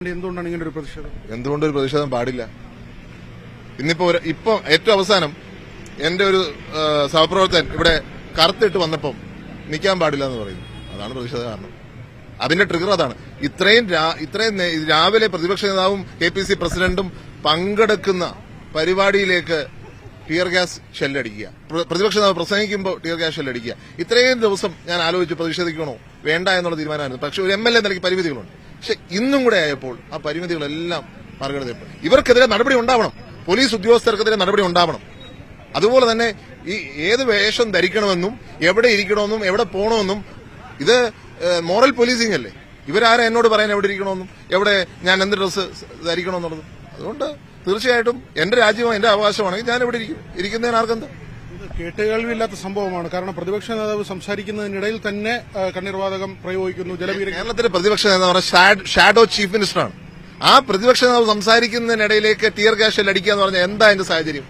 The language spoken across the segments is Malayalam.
എന്തുകൊണ്ടാണ് ഇങ്ങനെ ഒരു പ്രതിഷേധം? എന്തുകൊണ്ടൊരു പ്രതിഷേധം പാടില്ല? ഇപ്പൊ ഏറ്റവും അവസാനം എന്റെ ഒരു സഹപ്രവർത്തകൻ ഇവിടെ കറുത്തിട്ട് വന്നപ്പം നിൽക്കാൻ പാടില്ല എന്ന് പറയുന്നു. അതാണ് പ്രതിഷേധ കാരണം. അതിന്റെ ട്രിഗർ അതാണ്. ഇത്രയും രാവിലെ പ്രതിപക്ഷ നേതാവും KPC പ്രസിഡന്റും പങ്കെടുക്കുന്ന പരിപാടിയിലേക്ക് ടിയർ ഗ്യാസ് ഷെല്ലടിക്കുക, പ്രതിപക്ഷ നേതാവ് പ്രസംഗിക്കുമ്പോൾ ടിയർ ഗ്യാസ് ഷെല്ലടിക്കുക. ഇത്രയും ദിവസം ഞാൻ ആലോചിച്ച് പ്രതിഷേധിക്കണോ വേണ്ട എന്നുള്ള തീരുമാനമായിരുന്നു. പക്ഷെ ഒരു MLA നിലയ്ക്ക് പരിമിതികളുണ്ട്. പക്ഷെ ഇന്നും കൂടെ ആയപ്പോൾ ആ പരിമിതികളെല്ലാം മറികടന്നു. ഇവർക്കെതിരെ നടപടി ഉണ്ടാവണം, പോലീസ് ഉദ്യോഗസ്ഥർക്കെതിരെ നടപടി ഉണ്ടാവണം. അതുപോലെ തന്നെ ഈ ഏത് വേഷം ധരിക്കണമെന്നും എവിടെ ഇരിക്കണമെന്നും എവിടെ പോകണമെന്നും ഇത് മോറൽ പോലീസിംഗ് അല്ലേ? ഇവരാരാ എന്നോട് പറയാൻ എവിടെ ഇരിക്കണമെന്നും എവിടെ ഞാൻ എന്ത് ഡ്രസ്സ് ധരിക്കണമെന്നുള്ളതും? അതുകൊണ്ട് തീർച്ചയായിട്ടും എന്റെ രാജ്യമാണ്, എന്റെ അവകാശമാണെങ്കിൽ ഞാൻ ഇവിടെ ഇരിക്കുന്നതിന് ആർക്കെന്താ? കേട്ടുകേൾവില്ലാത്ത സംഭവമാണ്. കാരണം പ്രതിപക്ഷ നേതാവ് സംസാരിക്കുന്നതിനിടയിൽ തന്നെ കണ്ണീർവാതകം പ്രയോഗിക്കുന്നു. കേരളത്തിലെ പ്രതിപക്ഷ നേതാവ് ഷാഡോ ചീഫ് മിനിസ്റ്ററാണ്. ആ പ്രതിപക്ഷ നേതാവ് സംസാരിക്കുന്നതിനിടയിലേക്ക് ടിയർ ഗ്യാസ് അടിക്കുക എന്ന് പറഞ്ഞാൽ എന്താ അതിന്റെ സാഹചര്യം?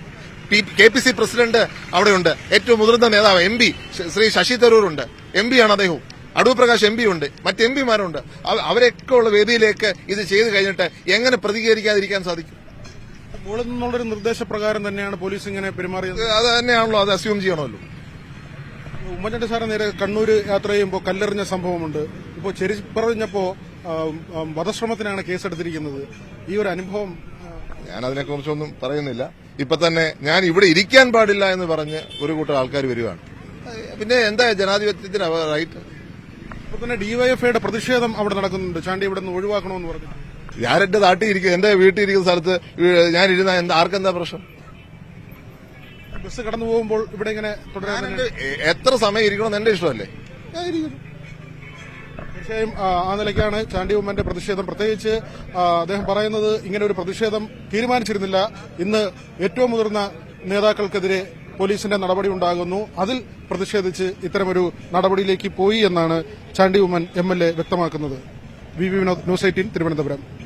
KPC പ്രസിഡന്റ് അവിടെയുണ്ട്, ഏറ്റവും മുതിർന്ന നേതാവ് MP ശ്രീ ശശി തരൂറുണ്ട്, MP ആണ് അദ്ദേഹവും, അടൂർ പ്രകാശ് MP ഉണ്ട്, മറ്റ് MP മാരുണ്ട്. അവരൊക്കെ ഉള്ള വേദിയിലേക്ക് ഇത് ചെയ്തു കഴിഞ്ഞിട്ട് എങ്ങനെ പ്രതികരിക്കാതിരിക്കാൻ സാധിക്കും? മുകളിൽ നിന്നുള്ളൊരു നിർദ്ദേശപ്രകാരം തന്നെയാണ് പോലീസ് ഇങ്ങനെ പെരുമാറിയത്. അത് തന്നെയാണല്ലോ, അത് അസ്യൂം ചെയ്യണമല്ലോ. ഉമ്മൻചാണ്ടി സാറ് നേരെ കണ്ണൂർ യാത്ര ചെയ്യുമ്പോൾ കല്ലെറിഞ്ഞ സംഭവമുണ്ട്. ഇപ്പോൾ ചെരിപ്പറഞ്ഞപ്പോ വധശ്രമത്തിനാണ് കേസെടുത്തിരിക്കുന്നത്. ഈ ഒരു അനുഭവം ഞാൻ അതിനെക്കുറിച്ചൊന്നും പറയുന്നില്ല. ഇപ്പൊ തന്നെ ഞാൻ ഇവിടെ ഇരിക്കാൻ പാടില്ല എന്ന് പറഞ്ഞ് ഒരു കൂട്ടം ആൾക്കാർ വരികയാണ്. പിന്നെ എന്താ ജനാധിപത്യത്തിന് റൈറ്റ്? ഇപ്പൊ തന്നെ DYFIയുടെ പ്രതിഷേധം അവിടെ നടക്കുന്നുണ്ട്. ചാണ്ടി ഇവിടെ നിന്ന് ഒഴിവാക്കണമെന്ന് പറഞ്ഞു. ഞാൻ എന്റെ നാട്ടിൽ എന്റെ വീട്ടിൽ ഇരിക്കുന്ന സ്ഥലത്ത് ഞാൻ ഇരുന്ന ആർക്കെന്താ പ്രശ്നം? ബസ് കടന്നു പോകുമ്പോൾ ഇവിടെ ഇങ്ങനെ തുടരാൻ എത്ര സമയം ഇരിക്കണമെന്ന് എന്റെ ഇഷ്ടമല്ലേ? ഞാൻ ഇരിക്കുന്നു. തീർച്ചയായും ആ നിലയ്ക്കാണ് ചാണ്ടി ഉമ്മന്റെ പ്രതിഷേധം. പ്രത്യേകിച്ച് അദ്ദേഹം പറയുന്നത് ഇങ്ങനെ ഒരു പ്രതിഷേധം തീരുമാനിച്ചിരുന്നില്ല. ഇന്ന് ഏറ്റവും മുതിർന്ന നേതാക്കൾക്കെതിരെ പോലീസിന്റെ നടപടി ഉണ്ടാകുന്നു, അതിൽ പ്രതിഷേധിച്ച് ഇത്തരമൊരു നടപടിയിലേക്ക് പോയി എന്നാണ് ചാണ്ടി ഉമ്മൻ MLA വ്യക്തമാക്കുന്നത്. VV Vinod, news 18 Thiruvananthapuram.